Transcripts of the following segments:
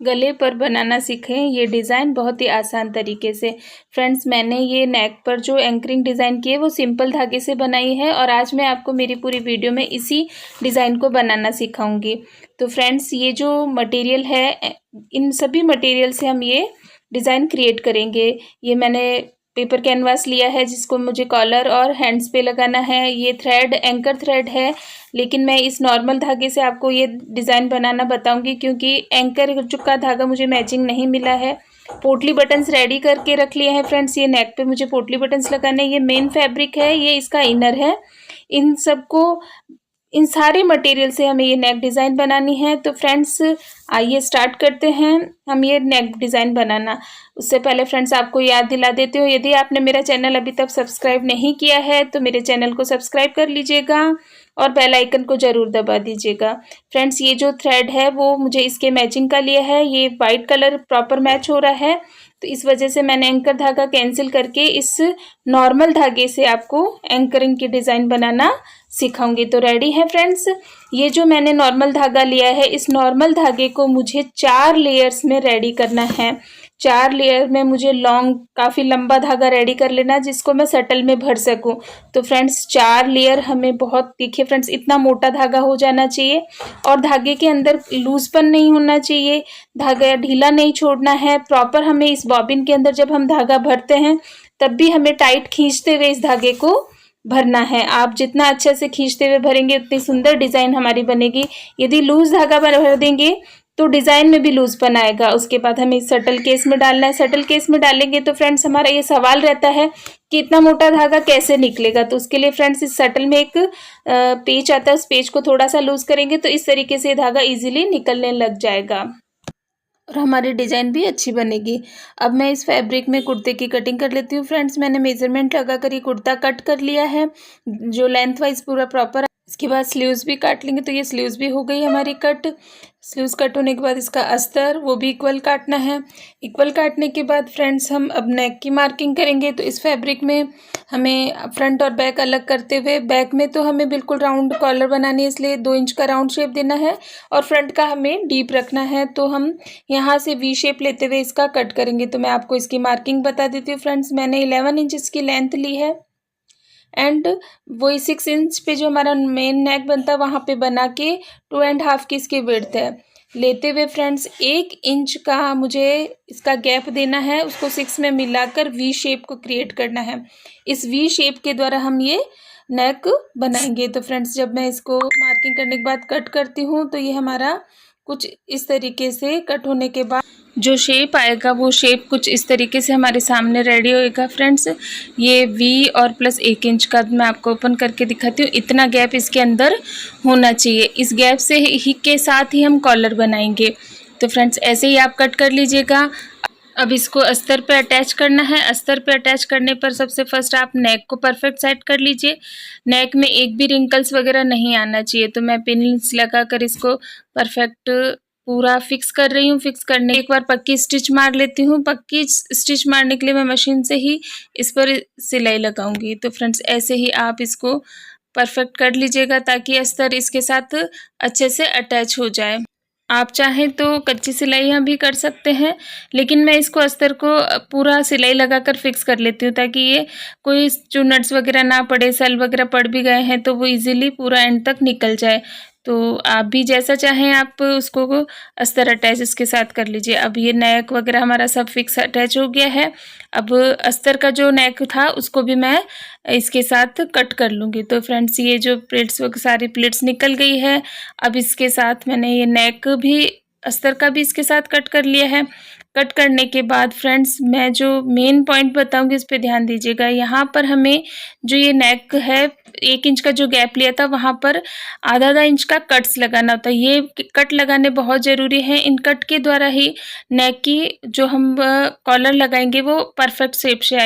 गले पर बनाना सीखें ये डिज़ाइन बहुत ही आसान तरीके से। फ्रेंड्स, मैंने ये नेक पर जो एंकरिंग डिज़ाइन की है वो सिंपल धागे से बनाई है और आज मैं आपको मेरी पूरी वीडियो में इसी डिज़ाइन को बनाना सिखाऊंगी। तो फ्रेंड्स, ये जो मटेरियल है, इन सभी मटेरियल से हम ये डिज़ाइन क्रिएट करेंगे। ये मैंने पेपर कैनवास लिया है जिसको मुझे कॉलर और हैंड्स पे लगाना है। ये थ्रेड एंकर थ्रेड है, लेकिन मैं इस नॉर्मल धागे से आपको ये डिज़ाइन बनाना बताऊंगी क्योंकि एंकर का धागा मुझे मैचिंग नहीं मिला है। पोटली बटन्स रेडी करके रख लिए हैं फ्रेंड्स। ये नेक पे मुझे पोटली बटन्स लगाने। ये मेन फैब्रिक है, ये इसका इनर है। इन सबको इन सारे मटेरियल से हमें ये नेक डिज़ाइन बनानी है। तो फ्रेंड्स, आइए स्टार्ट करते हैं हम ये नेक डिज़ाइन बनाना। उससे पहले फ्रेंड्स, आपको याद दिला देती हूँ, यदि आपने मेरा चैनल अभी तक सब्सक्राइब नहीं किया है तो मेरे चैनल को सब्सक्राइब कर लीजिएगा और बेल आइकन को ज़रूर दबा दीजिएगा। फ्रेंड्स, ये जो थ्रेड है वो मुझे इसके मैचिंग का लिया है। ये वाइट कलर प्रॉपर मैच हो रहा है, तो इस वजह से मैंने एंकर धागा कैंसिल करके इस नॉर्मल धागे से आपको एंकरिंग की डिज़ाइन बनाना सिखाऊंगी। तो रेडी है फ्रेंड्स। ये जो मैंने नॉर्मल धागा लिया है, इस नॉर्मल धागे को मुझे 4 लेयर्स में रेडी करना है। 4 लेयर में मुझे लॉन्ग काफ़ी लंबा धागा रेडी कर लेना जिसको मैं सटल में भर सकूं। तो फ्रेंड्स, 4 लेयर हमें बहुत, देखिए फ्रेंड्स, इतना मोटा धागा हो जाना चाहिए और धागे के अंदर लूजपन नहीं होना चाहिए, धागा ढीला नहीं छोड़ना है। प्रॉपर हमें इस बॉबिन के अंदर जब हम धागा भरते हैं तब भी हमें टाइट खींचते हुए इस धागे को भरना है। आप जितना अच्छे से खींचते हुए भरेंगे उतनी सुंदर डिज़ाइन हमारी बनेगी। यदि लूज धागा भर देंगे तो डिज़ाइन में भी लूजपन आएगा। उसके बाद हमें सटल केस में डालना है। सटल केस में डालेंगे तो फ्रेंड्स, हमारा ये सवाल रहता है कि इतना मोटा धागा कैसे निकलेगा। तो उसके लिए फ्रेंड्स, इस सटल में एक पेच आता है, उस पेच को थोड़ा सा लूज करेंगे तो इस तरीके से धागा इजीली निकलने लग जाएगा और हमारी डिज़ाइन भी अच्छी बनेगी। अब मैं इस फैब्रिक में कुर्ते की कटिंग कर लेती हूँ। फ्रेंड्स, मैंने मेजरमेंट लगा कर ये कुर्ता कट कर लिया है, जो लेंथ वाइज पूरा प्रॉपर। इसके बाद स्लीव्स भी काट लेंगे। तो ये स्लीव्स भी हो गई हमारी कट। स्लीव्स कट होने के बाद इसका अस्तर वो भी इक्वल काटना है। इक्वल काटने के बाद फ्रेंड्स, हम अब नेक की मार्किंग करेंगे। तो इस फैब्रिक में हमें फ्रंट और बैक अलग करते हुए, बैक में तो हमें बिल्कुल राउंड कॉलर बनानी है, इसलिए 2 इंच का राउंड शेप देना है और फ्रंट का हमें डीप रखना है। तो हम यहाँ से वी शेप लेते हुए इसका कट करेंगे। तो मैं आपको इसकी मार्किंग बता देती हूँ फ्रेंड्स। मैंने 11 इंच की लेंथ ली है एंड वही 6 इंच पे जो हमारा मेन नेक बनता है वहाँ पे बना के 2.5 की इसकी विड्थ है लेते हुए फ्रेंड्स, 1 इंच का मुझे इसका गैप देना है। उसको 6 में मिलाकर वी शेप को क्रिएट करना है। इस वी शेप के द्वारा हम ये नेक बनाएंगे। तो फ्रेंड्स, जब मैं इसको मार्किंग करने के बाद कट करती हूँ तो ये हमारा कुछ इस तरीके से कट होने के बाद जो शेप आएगा वो शेप कुछ इस तरीके से हमारे सामने रेडी होएगा। फ्रेंड्स, ये वी और प्लस 1 इंच का मैं आपको ओपन करके दिखाती हूँ। इतना गैप इसके अंदर होना चाहिए। इस गैप से ही के साथ ही हम कॉलर बनाएंगे। तो फ्रेंड्स, ऐसे ही आप कट कर लीजिएगा। अब इसको अस्तर पे अटैच करना है। अस्तर पे अटैच करने पर सबसे फर्स्ट आप नेक को परफेक्ट सेट कर लीजिए। नेक में एक भी रिंकल्स वगैरह नहीं आना चाहिए। तो मैं पिन्स लगाकर इसको परफेक्ट पूरा फिक्स कर रही हूँ। फिक्स करने एक बार पक्की स्टिच मार लेती हूँ। पक्की स्टिच मारने के लिए मैं मशीन से ही इस पर सिलाई लगाऊंगी। तो फ्रेंड्स, ऐसे ही आप इसको परफेक्ट कर लीजिएगा ताकि अस्तर इसके साथ अच्छे से अटैच हो जाए। आप चाहें तो कच्ची सिलाइयाँ भी कर सकते हैं, लेकिन मैं इसको अस्तर को पूरा सिलाई लगाकर फिक्स कर लेती हूँ ताकि ये कोई जो नट्स वगैरह ना पड़े, सल वगैरह पड़ भी गए हैं तो वो इजीली पूरा एंड तक निकल जाए। तो आप भी जैसा चाहें आप उसको अस्तर अटैच इसके साथ कर लीजिए। अब ये नेक वगैरह हमारा सब फिक्स अटैच हो गया है। अब अस्तर का जो नेक था उसको भी मैं इसके साथ कट कर लूँगी। तो फ्रेंड्स, ये जो प्लेट्स सारी प्लेट्स निकल गई है। अब इसके साथ मैंने ये नेक भी अस्तर का भी इसके साथ कट कर लिया है। कट करने के बाद फ्रेंड्स, मैं जो मेन पॉइंट बताऊंगी इस पे ध्यान दीजिएगा। यहाँ पर हमें जो ये नेक है, 1 इंच का जो गैप लिया था वहाँ पर आधा इंच का कट्स लगाना होता है। ये कट लगाने बहुत ज़रूरी है। इन कट के द्वारा ही नेक की जो हम कॉलर लगाएंगे वो परफेक्ट शेप से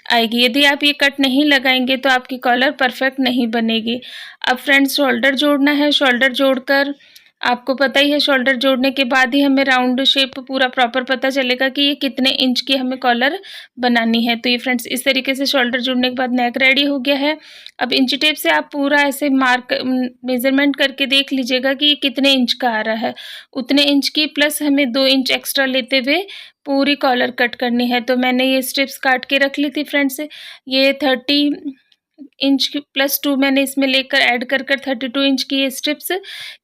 आएगी। यदि आप ये कट नहीं लगाएंगे तो आपकी कॉलर परफेक्ट नहीं बनेगी। अब फ्रेंड्स, शोल्डर जोड़ना है। शोल्डर जोड़कर आपको पता ही है शोल्डर जोड़ने के बाद ही हमें राउंड शेप पूरा प्रॉपर पता चलेगा कि ये कितने इंच की हमें कॉलर बनानी है। तो ये फ्रेंड्स इस तरीके से शोल्डर जोड़ने के बाद नेक रेडी हो गया है। अब इंची टेप से आप पूरा ऐसे मार्क मेज़रमेंट करके देख लीजिएगा कि ये कितने इंच का आ रहा है। उतने इंच की प्लस हमें 2 इंच एक्स्ट्रा लेते हुए पूरी कॉलर कट करनी है। तो मैंने ये स्ट्रिप्स काट के रख ली थी फ्रेंड्स। ये 30 इंच की प्लस 2 मैंने इसमें लेकर ऐड कर 32 इंच की ये स्ट्रिप्स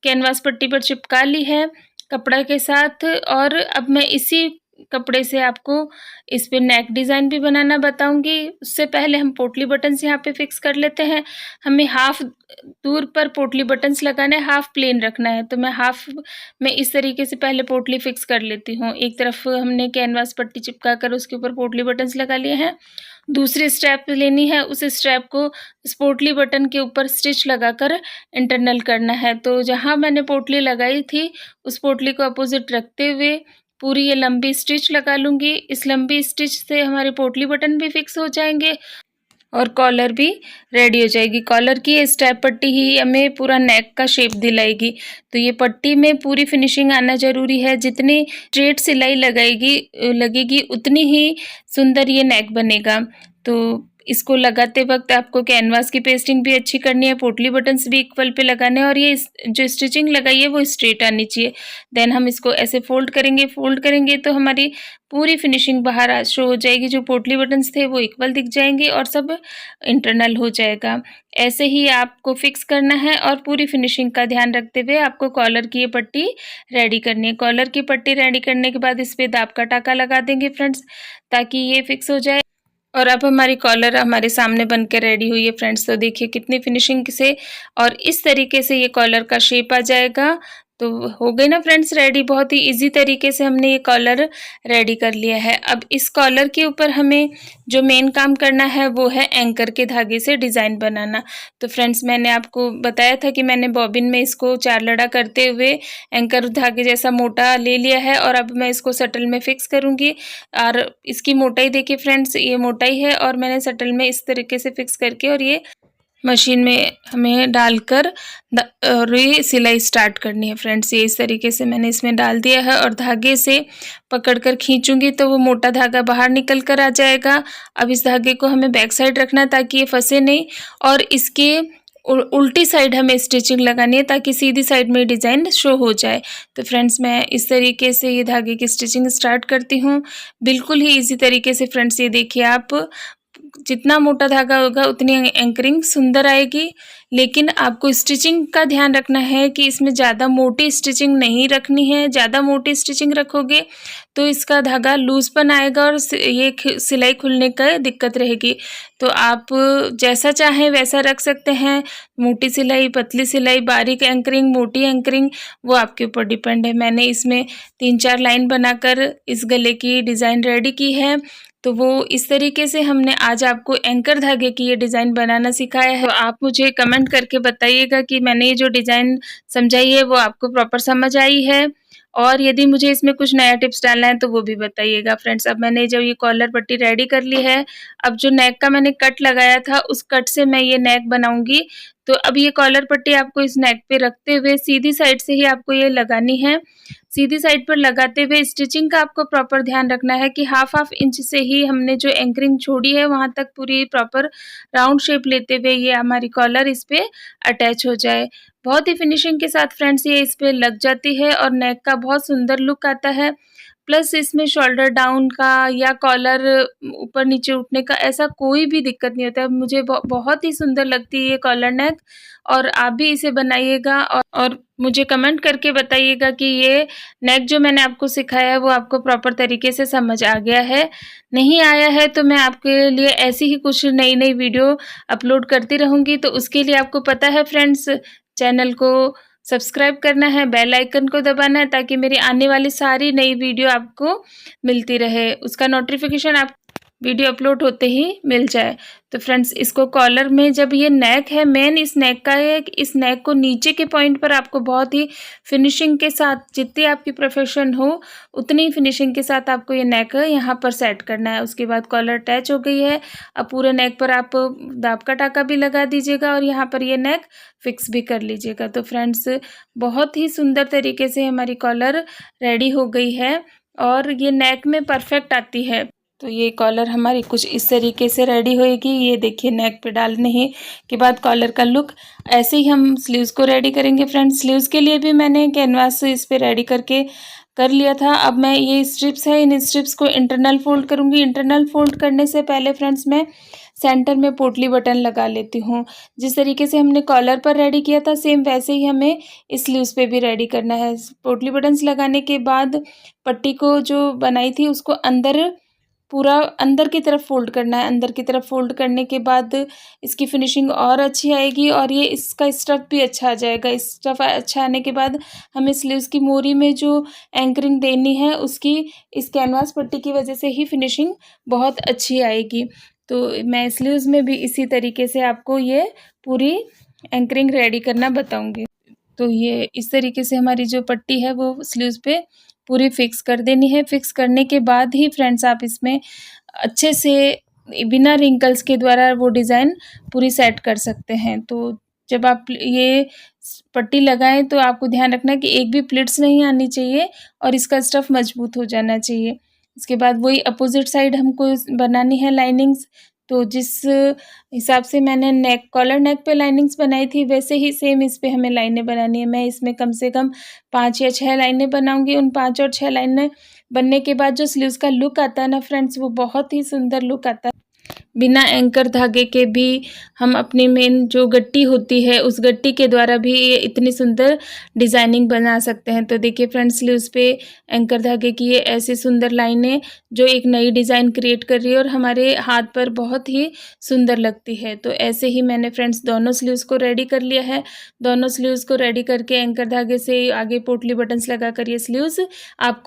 कैनवास पट्टी पर चिपका ली है कपड़ा के साथ। और अब मैं इसी कपड़े से आपको इस पे नेक डिज़ाइन भी बनाना बताऊंगी। उससे पहले हम पोटली बटन्स यहाँ पे फिक्स कर लेते हैं। हमें हाफ दूर पर पोटली बटन्स लगाना है, हाफ प्लेन रखना है। तो मैं हाफ में इस तरीके से पहले पोटली फिक्स कर लेती हूँ। एक तरफ हमने कैनवास पट्टी चिपका कर उसके ऊपर पोटली बटन्स लगा लिए हैं। दूसरी स्ट्रैप लेनी है, उस स्ट्रैप को इस पोटली बटन के ऊपर स्टिच लगाकर इंटरनल करना है। तो जहाँ मैंने पोटली लगाई थी उस पोटली को अपोजिट रखते हुए पूरी ये लंबी स्टिच लगा लूँगी। इस लंबी स्टिच से हमारे पोटली बटन भी फिक्स हो जाएंगे और कॉलर भी रेडी हो जाएगी। कॉलर की ये स्टेप पट्टी ही हमें पूरा नेक का शेप दिलाएगी। तो ये पट्टी में पूरी फिनिशिंग आना ज़रूरी है। जितनी स्ट्रेट सिलाई लगेगी उतनी ही सुंदर ये नेक बनेगा। तो इसको लगाते वक्त आपको कैनवास की पेस्टिंग भी अच्छी करनी है, पोटली बटन्स भी इक्वल पे लगाने हैं और ये जो स्टिचिंग लगाई है वो स्ट्रेट आनी चाहिए। देन हम इसको ऐसे फोल्ड करेंगे तो हमारी पूरी फिनिशिंग बाहर शो हो जाएगी। जो पोटली बटन्स थे वो इक्वल दिख जाएंगे और सब इंटरनल हो जाएगा। ऐसे ही आपको फिक्स करना है और पूरी फिनिशिंग का ध्यान रखते हुए आपको कॉलर की ये पट्टी रेडी करनी है। कॉलर की पट्टी रेडी करने के बाद इस पर दाब का टाका लगा देंगे फ्रेंड्स, ताकि ये फिक्स हो जाए। और अब हमारी कॉलर हमारे सामने बन के रेडी हुई है फ्रेंड्स। तो देखिए कितनी फिनिशिंग से और इस तरीके से ये कॉलर का शेप आ जाएगा। तो हो गई ना फ्रेंड्स रेडी। बहुत ही इजी तरीके से हमने ये कॉलर रेडी कर लिया है। अब इस कॉलर के ऊपर हमें जो मेन काम करना है वो है एंकर के धागे से डिज़ाइन बनाना। तो फ्रेंड्स मैंने आपको बताया था कि मैंने बॉबिन में इसको 4 लड़ा करते हुए एंकर धागे जैसा मोटा ले लिया है और अब मैं इसको सटल में फिक्स करूँगी। और इसकी मोटाई देखिए फ्रेंड्स, ये मोटाई है और मैंने सटल में इस तरीके से फिक्स करके और ये मशीन में हमें डालकर और ये सिलाई स्टार्ट करनी है फ्रेंड्स। ये इस तरीके से मैंने इसमें डाल दिया है और धागे से पकड़कर खींचूंगी तो वो मोटा धागा बाहर निकल कर आ जाएगा। अब इस धागे को हमें बैक साइड रखना है ताकि ये फंसे नहीं और इसके उल्टी साइड हमें स्टिचिंग लगानी है ताकि सीधी साइड में डिज़ाइन शो हो जाए। तो फ्रेंड्स मैं इस तरीके से ये धागे की स्टिचिंग स्टार्ट करती हूँ। बिल्कुल ही इजी तरीके से फ्रेंड्स। ये देखिए आप, जितना मोटा धागा होगा उतनी एंकरिंग सुंदर आएगी। लेकिन आपको स्टिचिंग का ध्यान रखना है कि इसमें ज़्यादा मोटी स्टिचिंग नहीं रखनी है। ज़्यादा मोटी स्टिचिंग रखोगे तो इसका धागा लूजपन आएगा और ये सिलाई खुलने का दिक्कत रहेगी। तो आप जैसा चाहें वैसा रख सकते हैं। मोटी सिलाई, पतली सिलाई, बारीक एंकरिंग, मोटी एंकरिंग, वो आपके ऊपर डिपेंड है। मैंने इसमें 3-4 लाइन बनाकर इस गले की डिज़ाइन रेडी की है। तो वो इस तरीके से हमने आज आपको एंकर धागे की ये डिज़ाइन बनाना सिखाया है। तो आप मुझे कमेंट करके बताइएगा कि मैंने ये जो डिज़ाइन समझाई है वो आपको प्रॉपर समझ आई है। और यदि मुझे इसमें कुछ नया टिप्स डालना है तो वो भी बताइएगा फ्रेंड्स। अब मैंने जब ये कॉलर पट्टी रेडी कर ली है, अब जो नेक का मैंने कट लगाया था उस कट से मैं ये नेक बनाऊंगी। तो अब ये कॉलर पट्टी आपको इस नेक पे रखते हुए सीधी साइड से ही आपको ये लगानी है। सीधी साइड पर लगाते हुए स्टिचिंग का आपको प्रॉपर ध्यान रखना है कि हाफ इंच से ही हमने जो एंकरिंग छोड़ी है वहाँ तक पूरी प्रॉपर राउंड शेप लेते हुए ये हमारी कॉलर इस पे अटैच हो जाए। बहुत ही फिनिशिंग के साथ फ्रेंड्स ये इस पे लग जाती है और नेक का बहुत सुंदर लुक आता है। प्लस इसमें शोल्डर डाउन का या कॉलर ऊपर नीचे उठने का ऐसा कोई भी दिक्कत नहीं होता है। मुझे बहुत ही सुंदर लगती है ये कॉलर नेक और आप भी इसे बनाइएगा और मुझे कमेंट करके बताइएगा कि ये नेक जो मैंने आपको सिखाया है वो आपको प्रॉपर तरीके से समझ आ गया है। नहीं आया है तो मैं आपके लिए ऐसी ही कुछ नई वीडियो अपलोड करती रहूँगी। तो उसके लिए आपको पता है फ्रेंड्स, चैनल को सब्सक्राइब करना है, बेल आइकन को दबाना है ताकि मेरी आने वाली सारी नई वीडियो आपको मिलती रहे। उसका नोटिफिकेशन आप वीडियो अपलोड होते ही मिल जाए। तो फ्रेंड्स इसको कॉलर में जब ये नेक है, मेन इस नेक का है कि इस नेक को नीचे के पॉइंट पर आपको बहुत ही फिनिशिंग के साथ, जितनी आपकी प्रोफेशन हो उतनी ही फिनिशिंग के साथ आपको ये नेक यहाँ पर सेट करना है। उसके बाद कॉलर अटैच हो गई है। अब पूरे नेक पर आप दाब का टाका भी लगा दीजिएगा और यहाँ पर ये नेक फिक्स भी कर लीजिएगा। तो फ्रेंड्स बहुत ही सुंदर तरीके से हमारी कॉलर रेडी हो गई है और ये नेक में परफेक्ट आती है। तो ये कॉलर हमारी कुछ इस तरीके से रेडी होएगी। ये देखिए नेक पे डालने ही के बाद कॉलर का लुक। ऐसे ही हम स्लीव्स को रेडी करेंगे फ्रेंड्स। स्लीव्स के लिए भी मैंने कैनवास इस पे रेडी करके कर लिया था। अब मैं ये स्ट्रिप्स है, इन स्ट्रिप्स को इंटरनल फोल्ड करूँगी। इंटरनल फोल्ड करने से पहले फ्रेंड्स मैं सेंटर में पोटली बटन लगा लेती हूँ। जिस तरीके से हमने कॉलर पर रेडी किया था सेम वैसे ही हमें इस स्लीव्स पे भी रेडी करना है। पोटली बटन्स लगाने के बाद पट्टी को जो बनाई थी उसको अंदर, पूरा अंदर की तरफ फोल्ड करना है। अंदर की तरफ फोल्ड करने के बाद इसकी फिनिशिंग और अच्छी आएगी और ये इसका स्टफ़ भी अच्छा आ जाएगा। स्टफ़ अच्छा आने के बाद हमें स्लीव्स की मोरी में जो एंकरिंग देनी है उसकी इस कैनवास पट्टी की वजह से ही फिनिशिंग बहुत अच्छी आएगी। तो मैं स्लीव्स में भी इसी तरीके से आपको ये पूरी एंकरिंग रेडी करना बताऊँगी। तो ये इस तरीके से हमारी जो पट्टी है वो स्लीव्स पे पूरी फिक्स कर देनी है। फिक्स करने के बाद ही फ्रेंड्स आप इसमें अच्छे से बिना रिंकल्स के द्वारा वो डिज़ाइन पूरी सेट कर सकते हैं। तो जब आप ये पट्टी लगाएं तो आपको ध्यान रखना कि एक भी प्लिट्स नहीं आनी चाहिए और इसका स्टफ़ मजबूत हो जाना चाहिए। इसके बाद वही अपोजिट साइड हमको बनानी है लाइनिंग्स। तो जिस हिसाब से मैंने नेक, कॉलर नेक पे लाइनिंग्स बनाई थी वैसे ही सेम इस पे हमें लाइनें बनानी है। मैं इसमें कम से कम 5 या 6 लाइनें बनाऊंगी। उन 5 और 6 लाइनें बनने के बाद जो स्लीव्स का लुक आता है ना फ्रेंड्स, वो बहुत ही सुंदर लुक आता है। बिना एंकर धागे के भी हम अपनी मेन जो गट्टी होती है उस गट्टी के द्वारा भी ये इतनी सुंदर डिज़ाइनिंग बना सकते हैं। तो देखिए फ्रेंड्स स्लीव्स पे एंकर धागे की ये ऐसी सुंदर लाइनें जो एक नई डिज़ाइन क्रिएट कर रही है और हमारे हाथ पर बहुत ही सुंदर लगती है। तो ऐसे ही मैंने फ्रेंड्स दोनों स्लीव्स को रेडी कर लिया है। दोनों स्लीव्स को रेडी करके एंकर धागे से आगे पोटली बटन्स लगा कर ये स्लीव्स आपको